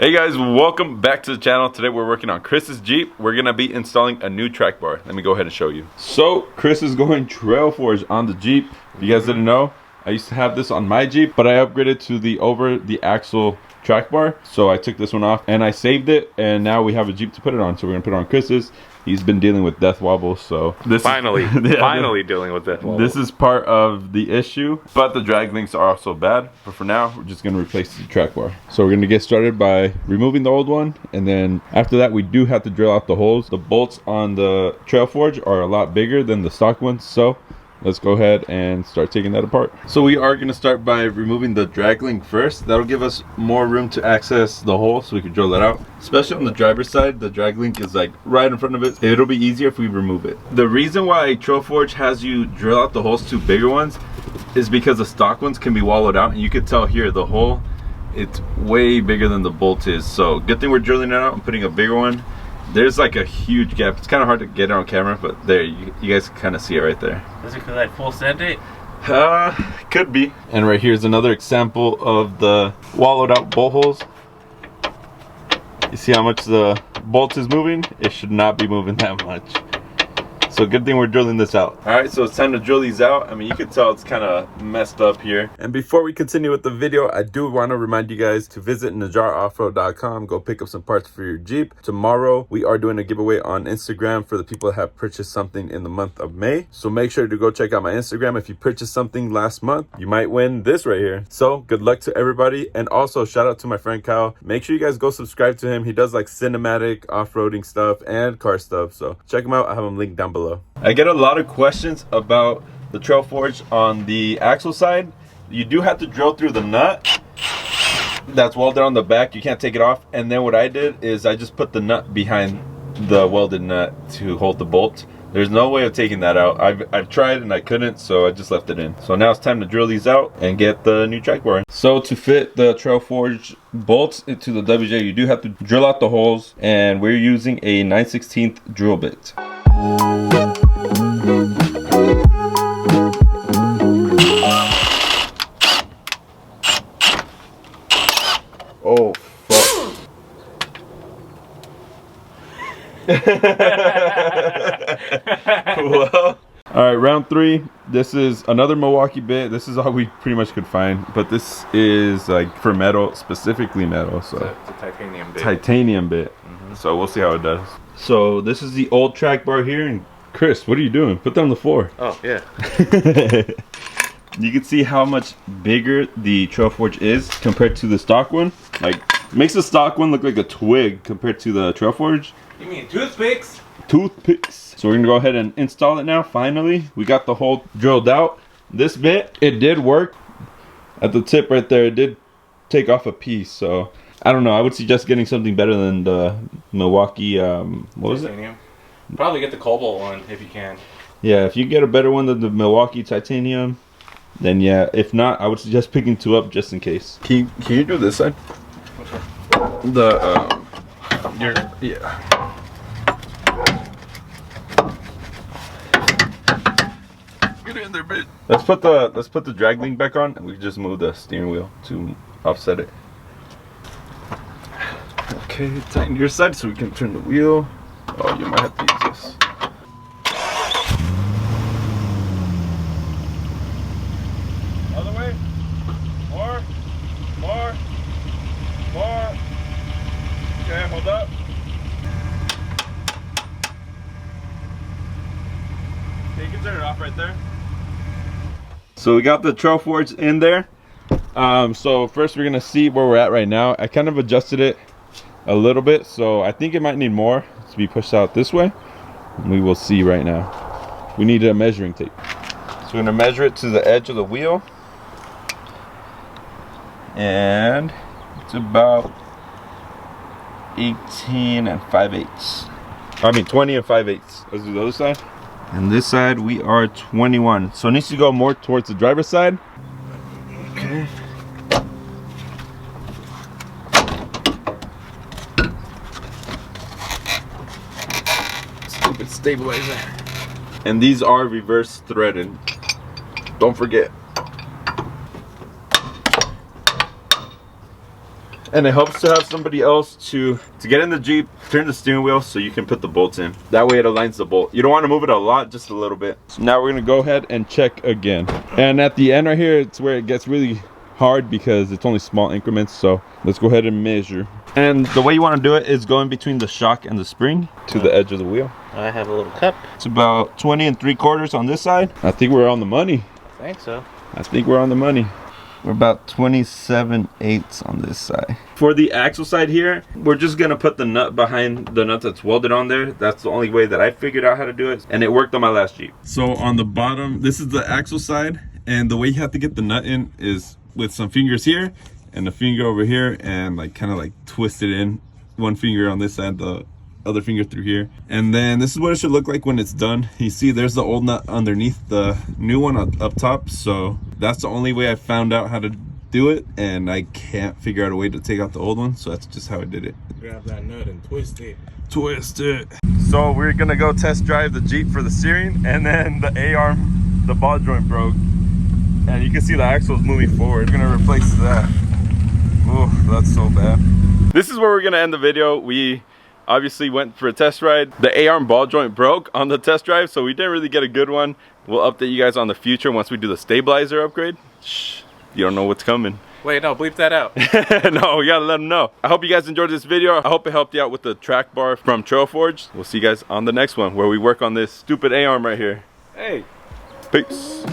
Hey guys, welcome back to the channel. Today we're working on Chris's Jeep. We're gonna be installing a new track bar. Let me go ahead and show you. So Chris is going Trail Forge on the Jeep. If you guys didn't know, I used to have this on my Jeep, but I upgraded to the over the axle track bar. So I took this one off and I saved it, and now we have a Jeep to put it on. So we're gonna put it on Chris's. He's been dealing with death wobbles, so this finally dealing with death wobbles. This is part of the issue, but the drag links are also bad. But for now, we're just gonna replace the track bar. So we're gonna get started by removing the old one, and then after that, we do have to drill out the holes. The bolts on the Trail Forge are a lot bigger than the stock ones, so let's go ahead and start taking that apart. So we are going to start by removing the drag link first. That'll give us more room to access the hole so we can drill that out. Especially on the driver's side, the drag link is like right in front of it. It'll be easier if we remove it. The reason why Trail Forge has you drill out the holes to bigger ones is because the stock ones can be wallowed out, and you can tell here the hole, it's way bigger than the bolt is. So good thing we're drilling it out and putting a bigger one. There's like a huge gap. It's kind of hard to get it on camera, but there, you guys can kind of see it right there. Is it because I full sent it? Could be. And right here's another example of the wallowed out bolt holes. You see how much the bolt is moving? It should not be moving that much. So good thing we're drilling this out. All right, so it's time to drill these out. I mean, you can tell it's kind of messed up here. And before we continue with the video, I do want to remind you guys to visit najjaroffroad.com. Go pick up some parts for your Jeep. Tomorrow, we are doing a giveaway on Instagram for the people that have purchased something in the month of May. So make sure to go check out my Instagram. If you purchased something last month, you might win this right here. So good luck to everybody. And also shout out to my friend Kyle. Make sure you guys go subscribe to him. He does like cinematic off-roading stuff and car stuff. So check him out. I have him linked down below. I get a lot of questions about the Trail Forge on the axle side. You do have to drill through the nut that's welded on the back. You can't take it off. And then what I did is I just put the nut behind the welded nut to hold the bolt. There's no way of taking that out. I've tried and I couldn't, so I just left it in. So now it's time to drill these out and get the new track bar in. So to fit the Trail Forge bolts into the WJ, you do have to drill out the holes, and we're using a 9/16 drill bit. Oh, fuck. Well, all right, round 3. This is another Milwaukee bit. This is all we pretty much could find, but this is like for metal, specifically metal. So it's a titanium bit. Titanium bit. So we'll see how it does. So this is the old track bar here, and Chris, what are you doing? Put that on the floor. Oh, yeah. You can see how much bigger the Trail Forge is compared to the stock one. Like, makes the stock one look like a twig compared to the Trail Forge. You mean toothpicks? Toothpicks. So we're gonna go ahead and install it now. Finally, we got the hole drilled out. This bit, it did work. At the tip right there, it did take off a piece. So I don't know. I would suggest getting something better than the Milwaukee. What was it? Probably get the Cobalt one if you can. Yeah, if you get a better one than the Milwaukee Titanium, then yeah. If not, I would suggest picking 2 up just in case. Can you do this side? The yeah. Get in there, bitch. Let's put the drag link back on, and we can just move the steering wheel to offset it. Okay, tighten your side so we can turn the wheel. Oh, you might have to use this. Other way. More. Okay, hold up. Okay, you can turn it off right there. So we got the Trail Forge in there. So first we're gonna see where we're at right now. I kind of adjusted it a little bit, so I think it might need more to be pushed out this way. We will see right now. We need a measuring tape. So we're gonna measure it to the edge of the wheel, and it's about 18 and 5/8. I mean 20 and 5/8. Let's do the other side. And this side we are 21. So it needs to go more towards the driver's side. Okay. Stupid stabilizer. And these are reverse threaded. Don't forget. And it helps to have somebody else to get in the Jeep, turn the steering wheel so you can put the bolts in. That way it aligns the bolt. You don't want to move it a lot, just a little bit. So now we're gonna go ahead and check again. And at the end right here, it's where it gets really hard because it's only small increments. So let's go ahead and measure. And the way you want to do it is going between the shock and the spring to the edge of the wheel. I have a little cup. It's about 20 3/4 on this side. I think we're on the money. I think so. I think we're on the money. We're about 27/8 on this side. For the axle side here, we're just gonna put the nut behind the nut that's welded on there. That's the only way that I figured out how to do it, and it worked on my last Jeep. So on the bottom, this is the axle side, and the way you have to get the nut in is with some fingers here and a finger over here, and like kind of like twist it in. One finger on this side, the other finger through here, and then this is what it should look like when it's done. You see there's the old nut underneath the new one up top, so that's the only way I found out how to do it, and I can't figure out a way to take out the old one, so that's just how I did it. Grab that nut and twist it. Twist it. So we're gonna go test drive the Jeep for the steering, and then the A-arm, the ball joint broke, and you can see the axle's moving forward. We're gonna replace that. Oh, that's so bad. This is where we're gonna end the video. We obviously went for a test ride. The A-arm ball joint broke on the test drive, so we didn't really get a good one. We'll update you guys on the future once we do the stabilizer upgrade. Shh, you don't know what's coming. Wait, no, bleep that out. No, we gotta let them know. I hope you guys enjoyed this video. I hope it helped you out with the track bar from Trailforge. We'll see you guys on the next one where we work on this stupid A-arm right here. Hey. Peace.